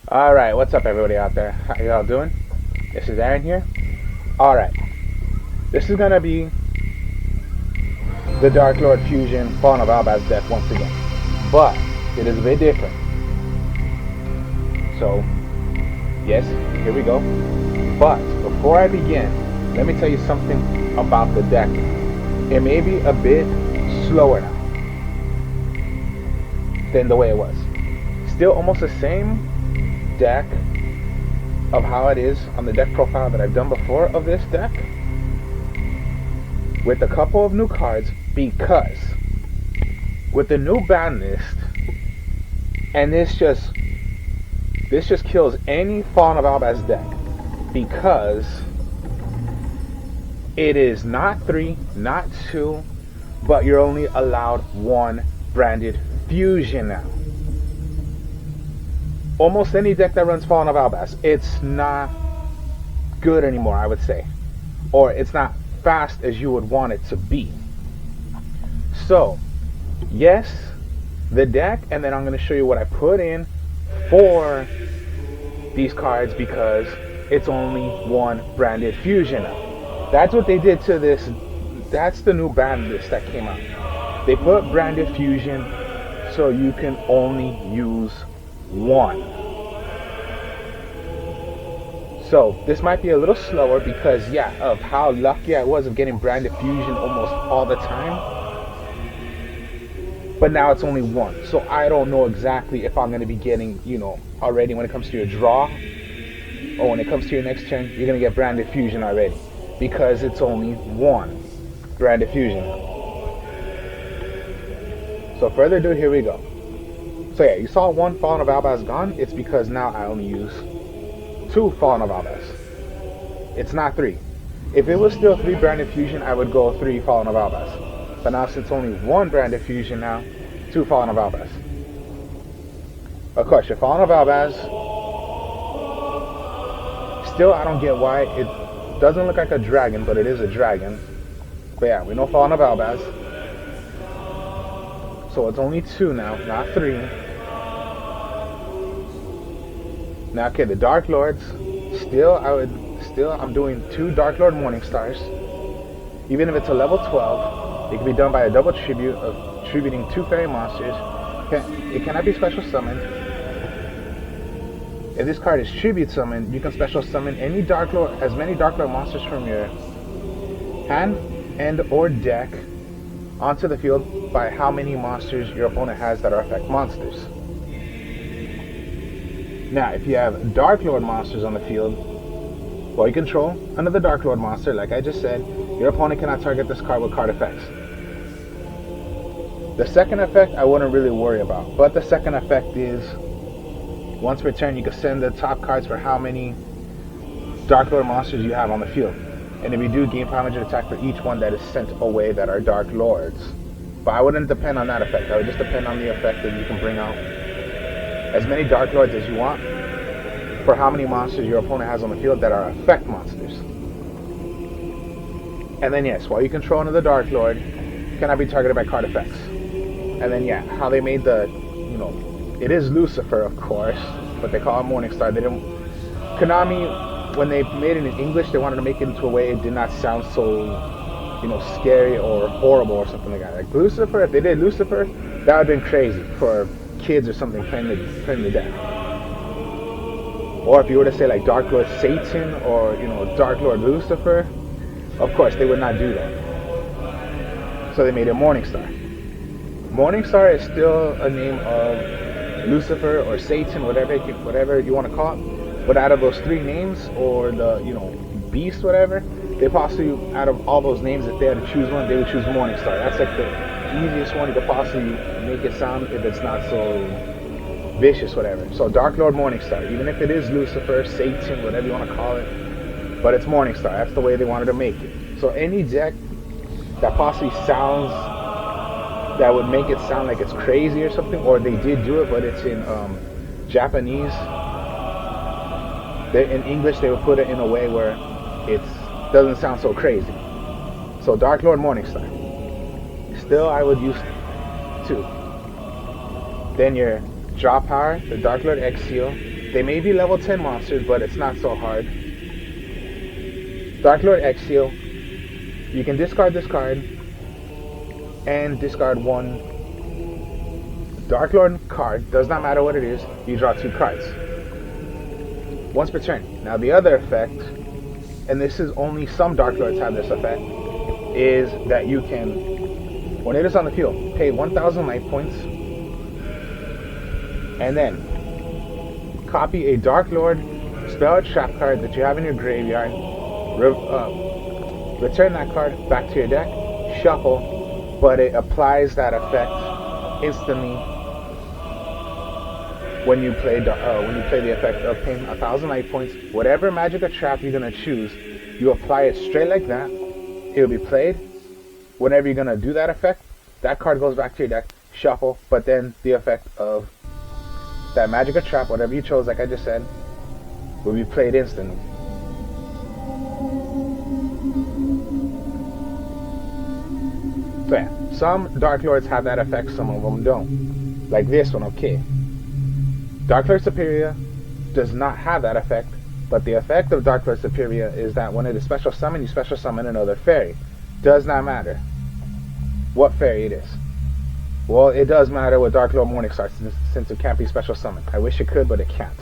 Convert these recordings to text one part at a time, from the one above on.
Alright, what's up everybody out there? How y'all doing? This is Aaron here. Alright, this is gonna be the Darklord Fusion Fallen of Albaz deck once again. But, it is a bit different. So, yes, here we go. But, before I begin, let me tell you something about the deck. It may be a bit slower now than the way it was. Still almost the same deck of how it is on the deck profile that I've done before of this deck, with a couple of new cards, because with the new ban list, and this just kills any Fallen of Albaz deck, because it is not 3, not 2, but you're only allowed 1 branded fusion now. Almost any deck that runs Fallen of Albaz, it's not good anymore, I would say. Or it's not fast as you would want it to be. So, yes, the deck, and then I'm going to show you what I put in for these cards, because it's only 1 branded fusion now. That's what they did to this. That's the new ban list that came out. They put branded fusion so you can only use 1. So this might be a little slower because, yeah, of how lucky I was of getting branded fusion almost all the time. But now it's only 1, so I don't know exactly if I'm going to be getting, already when it comes to your draw, or when it comes to your next turn, you're going to get branded fusion already, because it's only 1 branded fusion. So further ado, here we go. So yeah, you saw 1 Fallen of Albaz gone. It's because now I only use 2 Fallen of Albaz. It's not 3. If it was still 3 branded fusion, I would go 3 Fallen of Albaz. But now since only 1 branded fusion now, 2 Fallen of Albaz. Of course, your Fallen of Albaz, still I don't get why it doesn't look like a dragon, but it is a dragon. But yeah, we know Fallen of Albaz. So it's only 2 now, not 3. Now, okay, the Darklords, I'm doing 2 Darklord Morningstars. Even if it's a level 12, it can be done by a double tribute of tributing 2 fairy monsters. It cannot be special summoned. If this card is tribute summoned, you can special summon any Darklord, as many Darklord monsters from your hand and or deck onto the field by how many monsters your opponent has that are effect monsters. Now, if you have Darklord monsters on the field, while you control another Darklord monster, like I just said, your opponent cannot target this card with card effects. The second effect I wouldn't really worry about, but the second effect is, once per turn, you can send the top cards for how many Darklord monsters you have on the field. And if you do, gain 500 attack for each one that is sent away that are Darklords. But I wouldn't depend on that effect. I would just depend on the effect that you can bring out as many Darklords as you want for how many monsters your opponent has on the field that are effect monsters. And then yes, while you control another Darklord, cannot be targeted by card effects. And then yeah, how they made the, it is Lucifer, of course, but they call it Morningstar. They didn't, Konami, when they made it in English, they wanted to make it into a way it did not sound so, scary or horrible or something like that. Like Lucifer, if they did Lucifer, that would have been crazy for kids or something playing the deck. Or if you were to say like Darklord Satan or Darklord Lucifer, of course they would not do that. So they made it Morningstar. Morningstar is still a name of Lucifer or Satan, whatever you want to call it. But out of those 3 names, or the beast, whatever, they possibly, out of all those names, if they had to choose one, they would choose Morningstar. That's like the easiest one you could possibly make it sound if it's not so vicious, whatever. So Darklord Morningstar, even if it is Lucifer, Satan, whatever you want to call it, but it's Morningstar. That's the way they wanted to make it. So any deck that possibly sounds, that would make it sound like it's crazy or something, or they did do it, but it's in Japanese. In English, they would put it in a way where it doesn't sound so crazy. So Darklord Morningstar. Still, I would use 2. Then your draw power, the Darklord X Seal. They may be level 10 monsters, but it's not so hard. Darklord X Seal. You can discard this card and discard one Darklord card. Does not matter what it is. You draw 2 cards. Once per turn. Now the other effect, and this is only some Darklords have this effect, is that you can, when it is on the field, pay 1,000 life points, and then copy a Darklord spell or trap card that you have in your graveyard, return that card back to your deck, shuffle, but it applies that effect instantly when you play the effect of paying 1,000 life points. Whatever magic or trap you're gonna choose, you apply it straight like that. It'll be played. Whenever you're gonna do that effect, that card goes back to your deck, shuffle, but then the effect of that magic or trap, whatever you chose, like I just said, will be played instantly. So yeah, some Darklords have that effect, some of them don't. Like this one, okay. Darklord Superior does not have that effect, but the effect of Darklord Superior is that when it is special summoned, you special summon another fairy. Does not matter what fairy it is. Well, it does matter with Darklord Morningstar since it can't be special summoned. I wish it could, but it can't.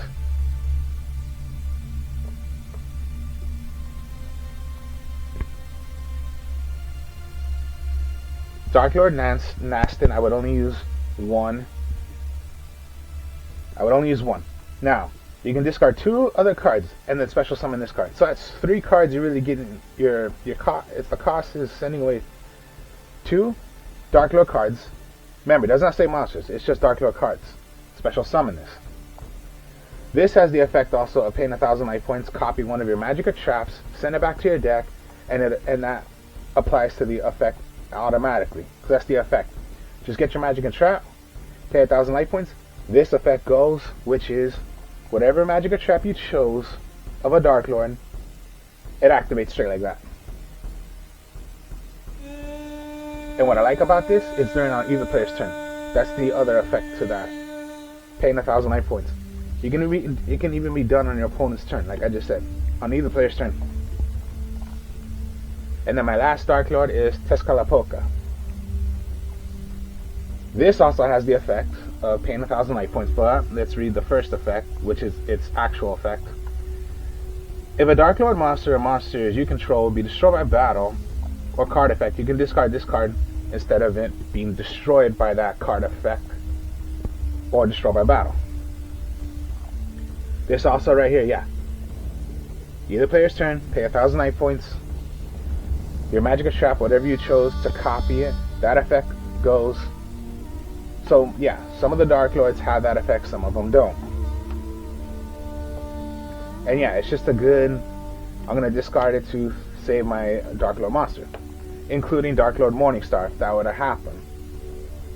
Darklord Nastin, I would only use one. Now, you can discard 2 other cards and then special summon this card. So that's 3 cards you really get in your cost. If the cost is sending away 2 Darklord cards. Remember, it does not say monsters. It's just Darklord cards. Special summon this. This has the effect also of paying 1,000 life points, copy one of your magic or traps, send it back to your deck, and that applies to the effect automatically. So that's the effect. Just get your magic and trap, pay 1,000 life points. This effect goes, which is whatever magic or trap you chose of a Darklord, it activates straight like that. And what I like about this is during on either player's turn. That's the other effect to that. Paying 1,000 life points. It can even be done on your opponent's turn, like I just said, on either player's turn. And then my last Darklord is Tezcatlipoca. This also has the effect of paying 1,000 life points, but let's read the first effect, which is its actual effect. If a Darklord monster or monsters you control be destroyed by battle or card effect, you can discard this card instead of it being destroyed by that card effect or destroyed by battle. This also right here, yeah. Either player's turn, pay 1,000 life points. Your magic or trap, whatever you chose to copy it, that effect goes. So yeah, some of the Darklords have that effect, some of them don't. And yeah, it's just a good, I'm going to discard it to save my Darklord monster, including Darklord Morningstar, if that were to happen.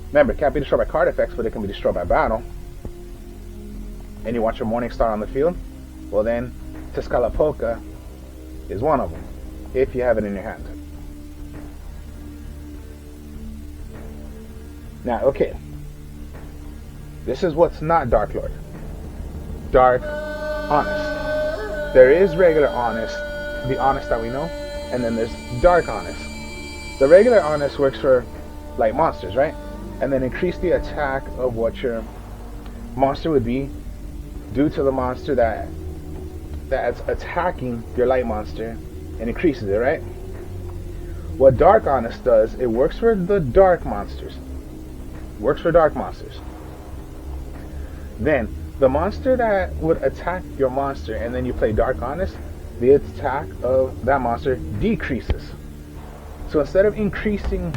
Remember, it can't be destroyed by card effects, but it can be destroyed by battle. And you want your Morningstar on the field? Well then, Tezcatlipoca is one of them, if you have it in your hand. Now, okay. This is what's not Darklord. Dark Honest. There is regular Honest, the Honest that we know, and then there's Dark Honest. The regular Honest works for light monsters, right? And then increase the attack of what your monster would be due to the monster that's attacking your light monster and increases it, right? What Dark Honest does, it works for the dark monsters. Works for dark monsters. Then the monster that would attack your monster and then you play Dark Honest, the attack of that monster decreases. So instead of increasing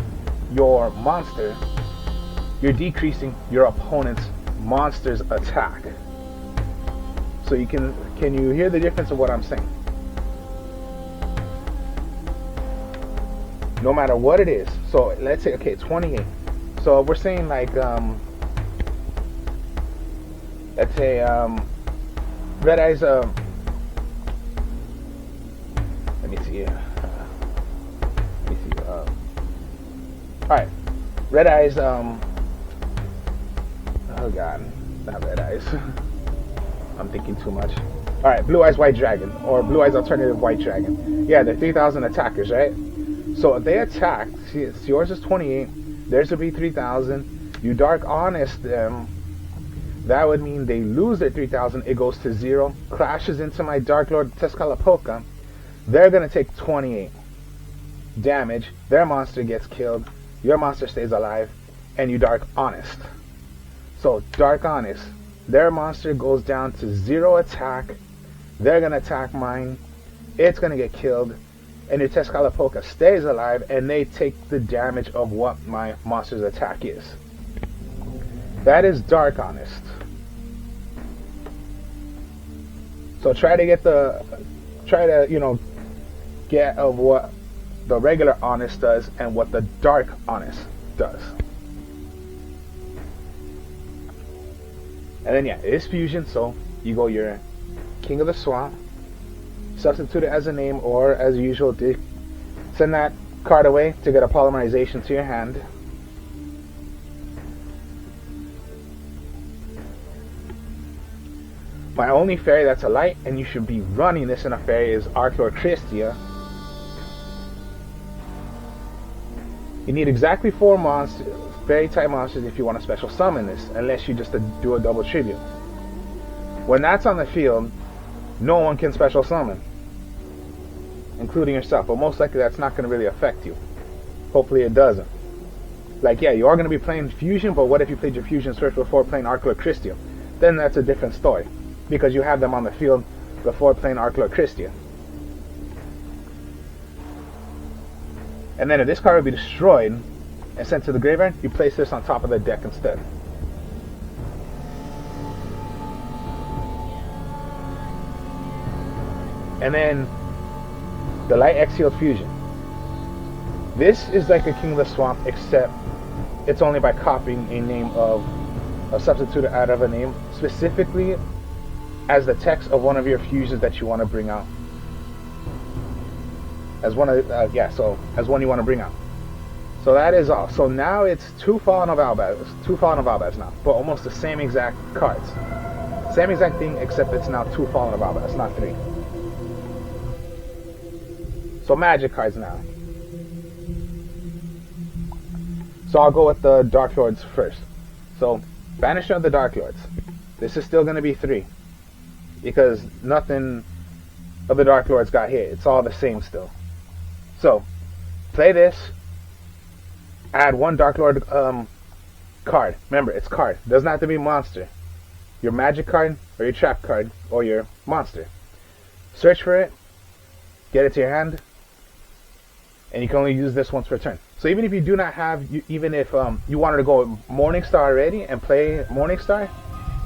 your monster, you're decreasing your opponent's monster's attack. So you can you hear the difference of what I'm saying? No matter what it is. So let's say, okay, 28. So we're saying like, let's say Red Eyes, let me see, alright, Red Eyes, Oh god, not red eyes. I'm thinking too much. Alright, blue eyes white dragon, or blue eyes alternative white dragon. Yeah, they're 3,000 attackers, right? So if they attack, see, yours is 28, theirs would be 3,000. You dark honest them, that would mean they lose their 3,000, it goes to 0, crashes into my Darklord Tezcatlipoca. They're gonna take 28 damage, their monster gets killed, your monster stays alive, and you dark honest. So dark honest, their monster goes down to 0 attack, they're gonna attack mine, it's gonna get killed, and your Tezcatlipoca stays alive, and they take the damage of what my monster's attack is. That is dark honest. So try to get of what the regular honest does and what the dark honest does. And then yeah, it is fusion, so you go your King of the Swamp, substitute it as a name, or as usual, send that card away to get a polymerization to your hand. My only fairy that's a light, and you should be running this in a fairy, is Darklord Christia. You need exactly 4 monsters, fairy type monsters, if you want to special summon this, unless you just do a double tribute. When that's on the field, no one can special summon, including yourself, but most likely that's not going to really affect you. Hopefully it doesn't. Like, yeah, you are going to be playing fusion, but what if you played your fusion search before playing Darklord Christia? Then that's a different story, because you have them on the field before playing Darklord Christia. And then if this card would be destroyed and sent to the graveyard, you place this on top of the deck instead. And then the Light Exiled Fusion. This is like a King of the Swamp, except it's only by copying a name of a substitute out of a name, specifically as the text of one of your fusions that you want to bring out. As one of as one you want to bring out. So that is all. So now it's 2 Fallen of Albaz now, but almost the same exact cards. Same exact thing, except it's now 2 Fallen of Albaz, not 3. So magic cards now. So I'll go with the Darklords first. So Banishment of the Darklords. This is still going to be 3, because nothing of the Darklords got hit. It's all the same still. So play this. Add 1 Darklord card. Remember, it's card. It doesn't have to be monster. Your magic card, or your trap card, or your monster. Search for it. Get it to your hand. And you can only use this once per turn. So even if you do not have, even if you wanted to go Morningstar already and play Morningstar,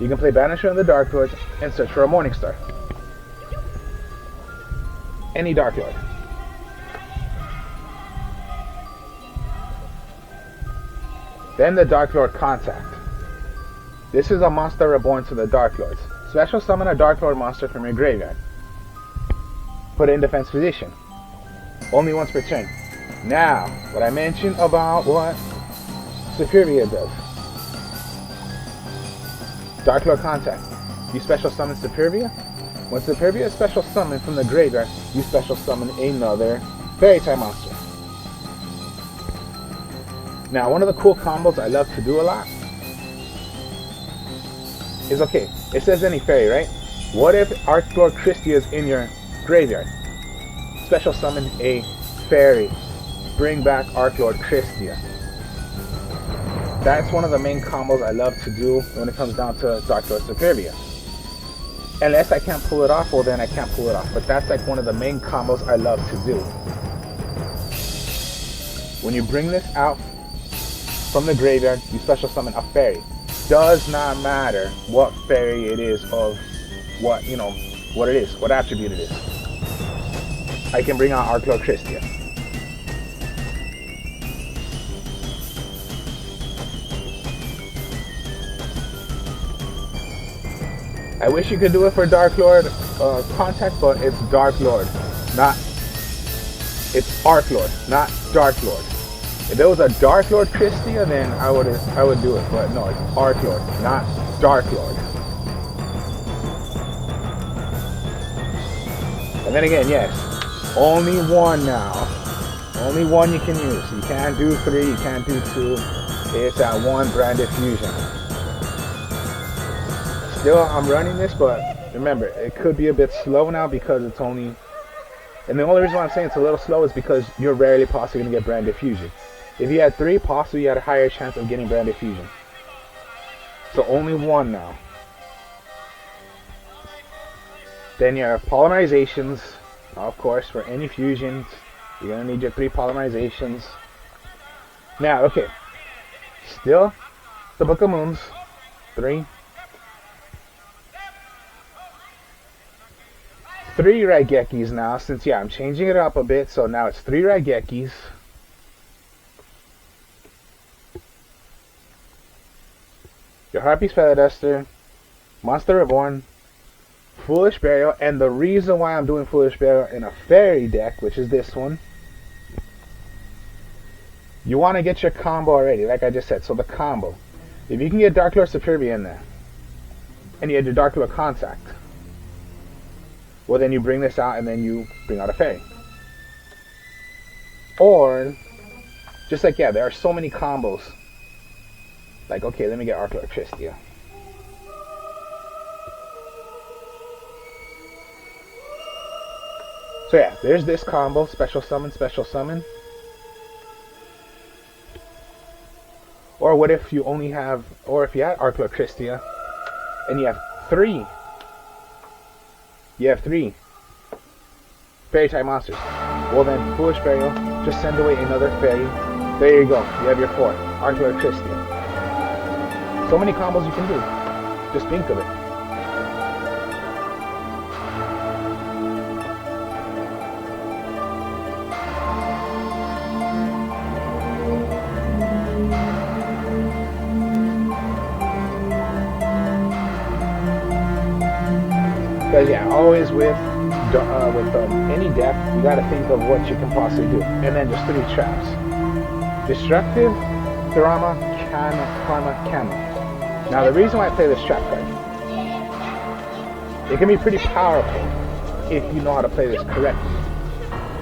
you can play Banishment of the Darklord and search for a Morningstar. Any Darklord. Then the Darklord Contact. This is a monster reborn to the Darklords. Special summon a Darklord monster from your graveyard. Put it in defense position. Only once per turn. Now, what I mentioned about what Superbia does. Darklord Contact. You special summon Superbia. When Superbia is special summoned from the graveyard, you special summon another fairy type monster. Now, one of the cool combos I love to do a lot is, okay, it says any fairy, right? What if Darklord Christia is in your graveyard? Special summon a fairy. Bring back Darklord Christia. That's one of the main combos I love to do when it comes down to Darklord Superbia. Unless I can't pull it off, well then I can't pull it off. But that's like one of the main combos I love to do. When you bring this out from the graveyard, you special summon a fairy. Does not matter what fairy it is, of what, what it is, what attribute it is. I can bring out Darklord Christia. I wish you could do it for Darklord Contact, but it's Darklord, not, it's Darklord, not Darklord. If it was a Darklord Christia, then I would do it. But no, it's Arklord, not Darklord. And then again, yes, only one now. Only one you can use. You can't do 3, you can't do 2. It's that one branded fusion. Still, I'm running this, but remember, it could be a bit slow now because it's only... And the only reason why I'm saying it's a little slow is because you're rarely possibly going to get branded fusion. If you had 3, possibly you had a higher chance of getting branded fusion. So only one now. Then you have polymerizations. Of course, for any fusions, you're going to need your 3 polymerizations. Now, okay. Still, the Book of Moons. 3. 3 Raigekis now, since, yeah, I'm changing it up a bit, so now it's 3 Raigekis. Your Harpy's Feather Duster, Monster Reborn, Foolish Burial, and the reason why I'm doing Foolish Burial in a fairy deck, which is this one, you want to get your combo already, like I just said. So the combo, if you can get Darklord Superbia in there, and you had your Darklord Contact, well, then you bring this out and then you bring out a fairy. Or, just like, yeah, there are so many combos. Like, okay, let me get Arklord Christia. So yeah, there's this combo, special summon, special summon. Or what if you only have, or if you had Arklord Christia, and you have 3. You have 3 fairy type monsters. Well then, Foolish Burial, just send away another fairy. There you go. You have your 4. Arklord Christia. So many combos you can do. Just think of it. Because yeah, always with any deck, you gotta think of what you can possibly do. And then just 3 traps. Destructive, Drama, Karma, Cannon. Now the reason why I play this trap card, it can be pretty powerful if you know how to play this correctly.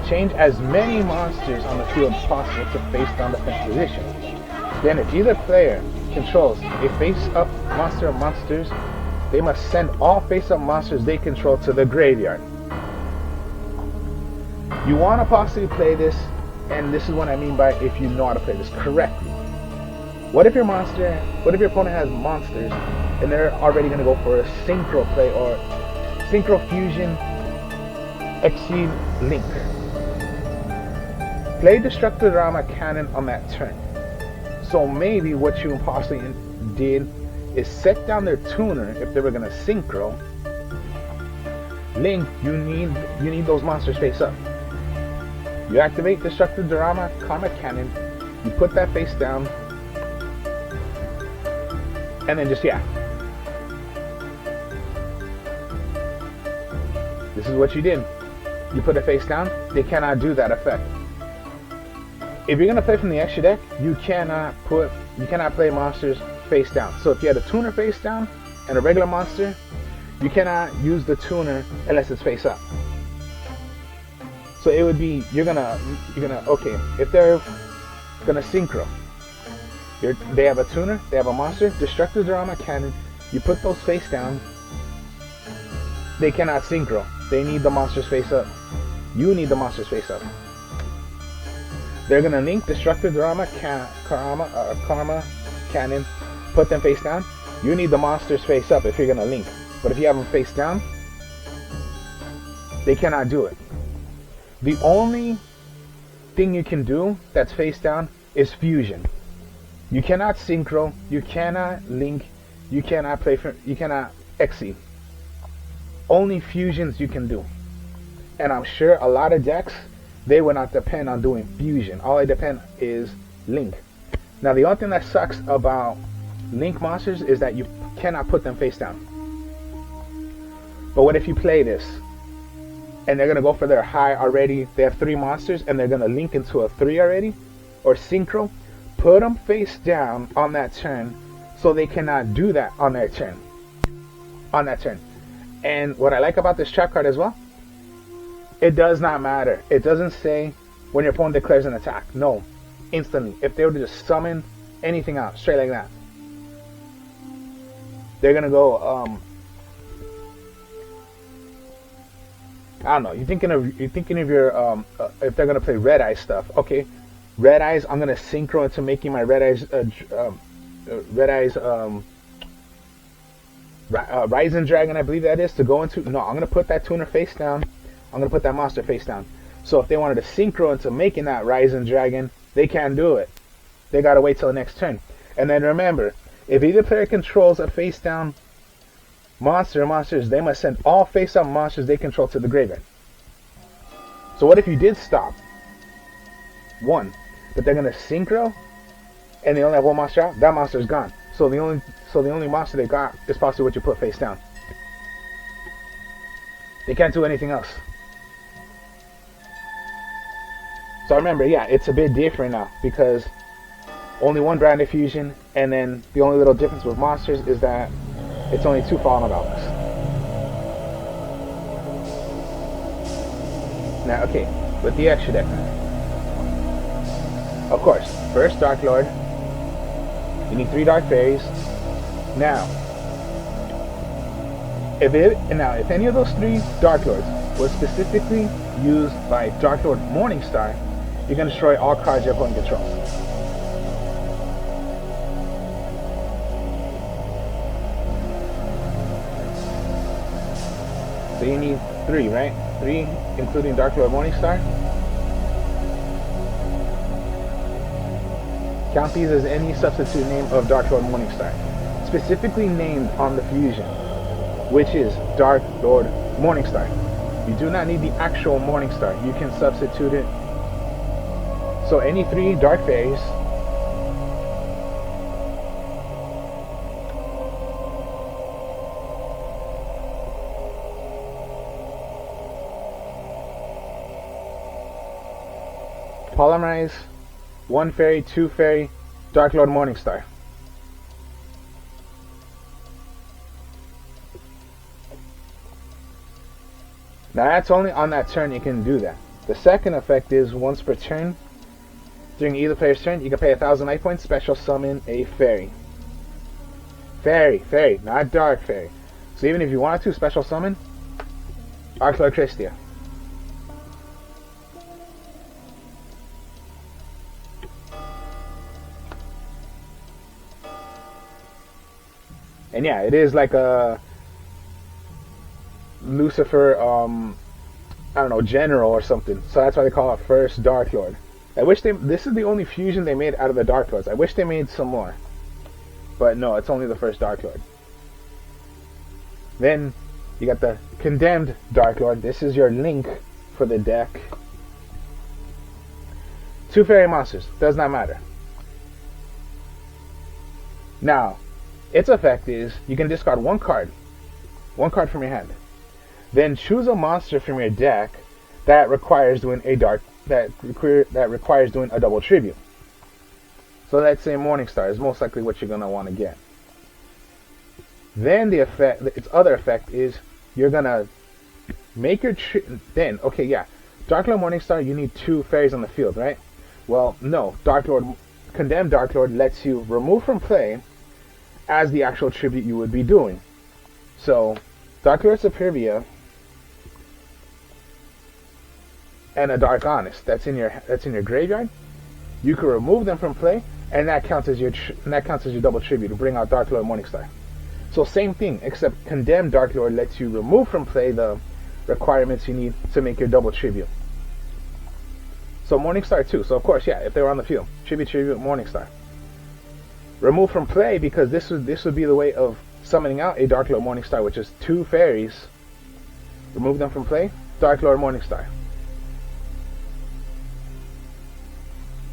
Change as many monsters on the field as possible to face down defense position. Then if either player controls a face-up monster or monsters, they must send all face-up monsters they control to the graveyard. You want to possibly play this, and this is what I mean by if you know how to play this correctly. What if your opponent has monsters, and they're already going to go for a Synchro play, or Synchro Fusion Exceed Link? Play Destructive Drama Cannon on that turn. So maybe what you possibly did is set down their tuner if they were gonna synchro. Link, you need those monsters face up. You activate Destructive Drama, Karma Cannon, you put that face down, and then just, yeah. This is what you did. You put it face down, they cannot do that effect. If you're gonna play from the extra deck, you cannot play monsters face down. So if you had a tuner face down and a regular monster, you cannot use the tuner unless it's face up. So it would be, you're gonna okay, if they're gonna synchro, they have a tuner, they have a monster, Destructive Drama Cannon, you put those face down, they cannot synchro. They need the monsters face up. You need the monsters face up. They're gonna link Destructive Drama, Karma Cannon, put them face down. You need the monsters face up if you're gonna link. But if you have them face down, they cannot do it. The only thing you can do that's face down is fusion. You cannot synchro, you cannot link, you cannot exceed. Only fusions you can do. And I'm sure a lot of decks, they will not depend on doing fusion. All they depend is link. Now the only thing that sucks about link monsters is that you cannot put them face down. But what if you play this and they're gonna go for their high already? They have 3 monsters and they're gonna link into a 3 already. or synchro, put them face down on that turn so they cannot do that on their turn. On that turn. And what I like about this trap card as well, it does not matter. It doesn't say when your opponent declares an attack. No. Instantly. If they were to just summon anything out, straight like that, they're gonna go, I don't know. You're thinking of your if they're gonna play Red Eye stuff. Okay, Red Eyes. I'm gonna synchro into making my Red Eyes Rising Dragon. I believe that is to go into. No, I'm gonna put that tuner face down. I'm gonna put that monster face down. So if they wanted to synchro into making that Rising Dragon, they can't do it. They gotta wait till the next turn. And then remember, if either player controls a face down monster or monsters, they must send all face down monsters they control to the graveyard. So what if you did stop one, but they're gonna synchro and they only have one monster out? That monster is gone. So the only monster they got is possibly what you put face down. They can't do anything else. So remember, yeah, it's a bit different now because only one brand of fusion, and then the only little difference with monsters is that it's only 2 Fallen Amalgams. Now, okay, with the extra deck now. Of course, first Darklord. You need 3 Dark Fairies. Now, if any of those 3 Darklords was specifically used by Darklord Morningstar, you're going to destroy all cards your opponent controls. So you need 3, right? 3, including Darklord Morningstar. Count these as any substitute name of Darklord Morningstar, specifically named on the fusion, which is Darklord Morningstar. You do not need the actual Morningstar. You can substitute it. So any 3 Dark Fairies. Polymerize, 1 Fairy, 2 Fairy, Darklord Morningstar. Now that's only on that turn you can do that. The second effect is once per turn, during either player's turn, you can pay 1,000 life points, special summon a Fairy. Fairy, not Dark Fairy. So even if you wanted to special summon, Darklord Christia. And yeah, it is like a Lucifer, I don't know, general or something. So that's why they call it first Darklord. I wish this is the only fusion they made out of the Darklords. I wish they made some more. But no, it's only the first Darklord. Then you got the Condemned Darklord. This is your link for the deck. 2 Fairy monsters. Does not matter. Now, its effect is you can discard 1 card. 1 card from your hand. Then choose a monster from your deck that requires doing a requires doing a double tribute. So let's say Morningstar is most likely what you're gonna want to get. Then the effect, its other effect is you're gonna make your okay, yeah, Darklord Morningstar, you need 2 fairies on the field, right? Well, no, Condemned Darklord lets you remove from play as the actual tribute you would be doing. So Darklord Superbia and a Dark Honest that's in your graveyard, you can remove them from play, and that counts as your double tribute to bring out Darklord Morningstar. So same thing, except Condemned Darklord lets you remove from play the requirements you need to make your double tribute. So Morningstar too. So of course, yeah, if they were on the field, tribute Morningstar. Remove from play because this would be the way of summoning out a Darklord Morningstar, which is 2 fairies. Remove them from play, Darklord Morningstar.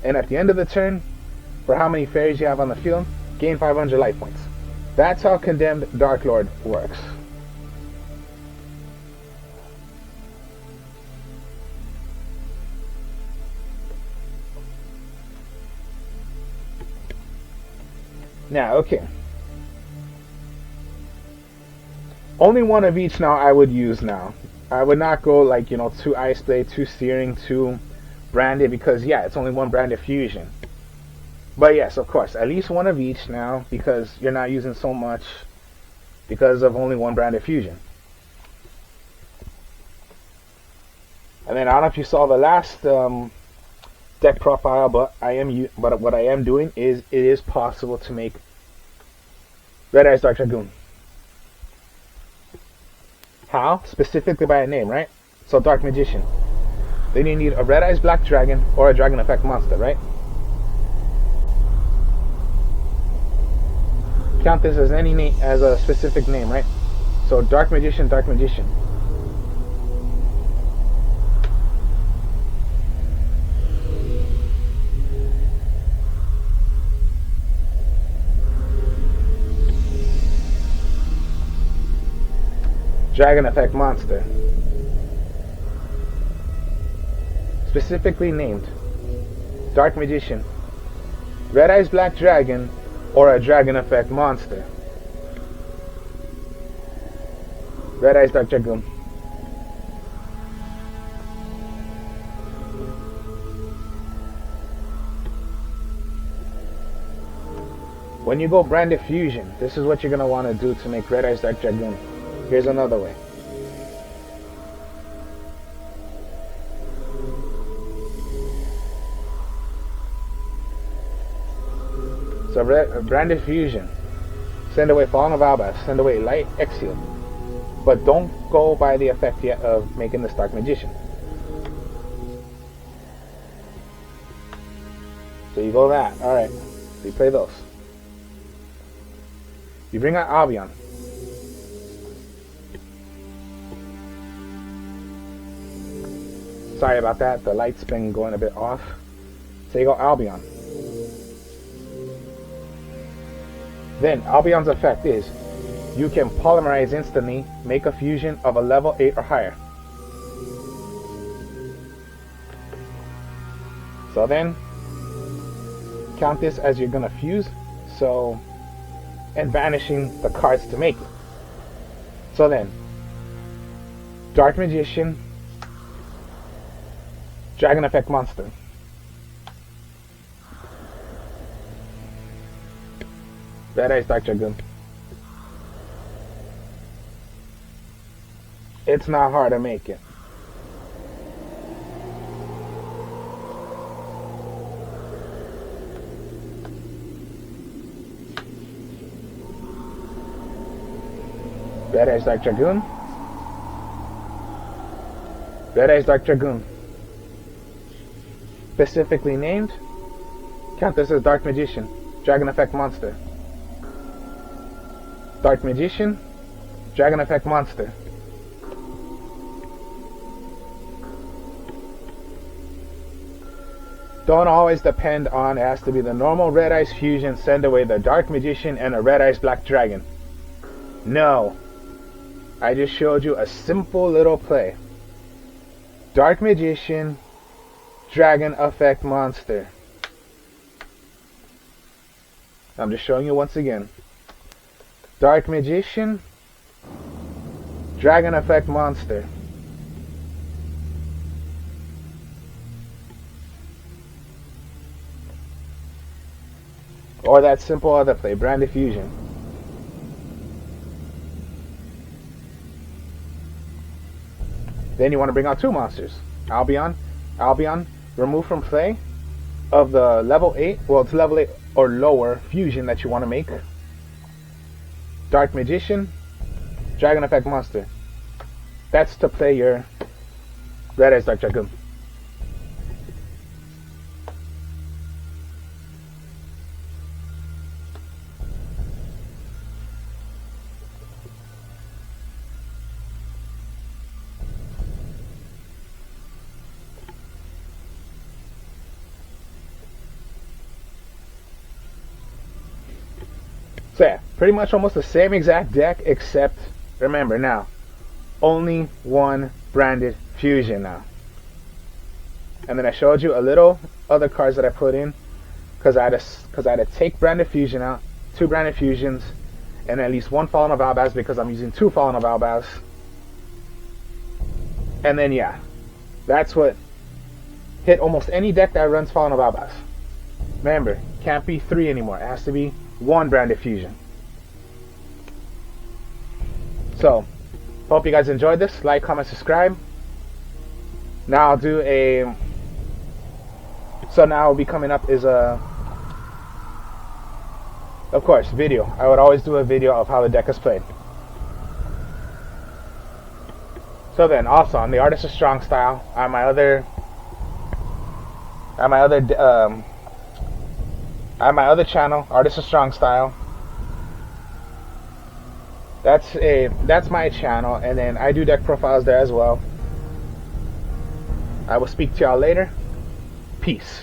And at the end of the turn, for how many fairies you have on the field, gain 500 life points. That's how Condemned Darklord works. Now, okay. Only one of each now I would use now. I would not go like, two Ice Blade, two Searing, two Branded, because yeah, it's only one Branded Fusion. But yes, of course, at least one of each now, because you're not using so much because of only one Branded Fusion. And then I don't know if you saw the last deck profile, but what I am doing is it is possible to make Red Eyes Dark Dragoon. How? Specifically by a name, right? So Dark Magician. Then you need a Red Eyes Black Dragon or a Dragon Effect monster, right? Count this as any name, as a specific name, right? So Dark Magician, Dark Magician. Dragon Effect monster. Specifically named Dark Magician, Red Eyes Black Dragon, or a Dragon Effect monster. Red Eyes Dark Dragoon. When you go Branded Fusion, this is what you're going to want to do to make Red Eyes Dark Dragoon. Here's another way. So Branded Fusion. Send away Falling of Albas. Send away Light Exile. But don't go by the effect yet of making this Dark Magician. So you go that. Alright. So you play those. You bring out Albion. Sorry about that, the light's been going a bit off. So you go Albion. Then Albion's effect is you can polymerize instantly, make a fusion of a level 8 or higher. So then count this as you're gonna fuse, so, and banishing the cards to make it. So then Dark Magician, Dragon Effect monster. Red Eyes Dark Dragoon. It's not hard to make it. Red Eyes Dark Dragoon. Red Eyes Dark Dragoon. Specifically named. Count this as Dark Magician, Dragon Effect monster. Dark Magician, Dragon Effect monster. Don't always depend on it has to be the normal Red Eyes fusion, send away the Dark Magician and a Red Eyes Black Dragon. No. I just showed you a simple little play. Dark Magician, Dragon Effect monster. I'm just showing you once again. Dark Magician, Dragon Effect monster. Or that simple other play, Branded Fusion. Then you want to bring out two monsters. Albion, remove from play of the level 8, well it's level 8 or lower fusion that you want to make. Dark Magician, Dragon Effect monster. That's to play your Red Eyes Dark Dragoon. So yeah, pretty much almost the same exact deck, except, remember now, only one Branded Fusion now. And then I showed you a little other cards that I put in, because I had to take Branded Fusion out 2 branded fusions, and at least 1 Fallen of Albaz because I'm using 2 Fallen of Albaz. And then yeah, that's what hit almost any deck that runs Fallen of Albaz. Remember, can't be 3 anymore. It has to be 1 branded fusion. So, hope you guys enjoyed this. Like, comment, subscribe. Now I'll do a... So now will be coming up is a... Of course, video. I would always do a video of how the deck is played. So then, also on the Artist of Stongstyle, on my other channel, Artist of Stongstyle. That's my channel, and then I do deck profiles there as well. I will speak to y'all later. Peace.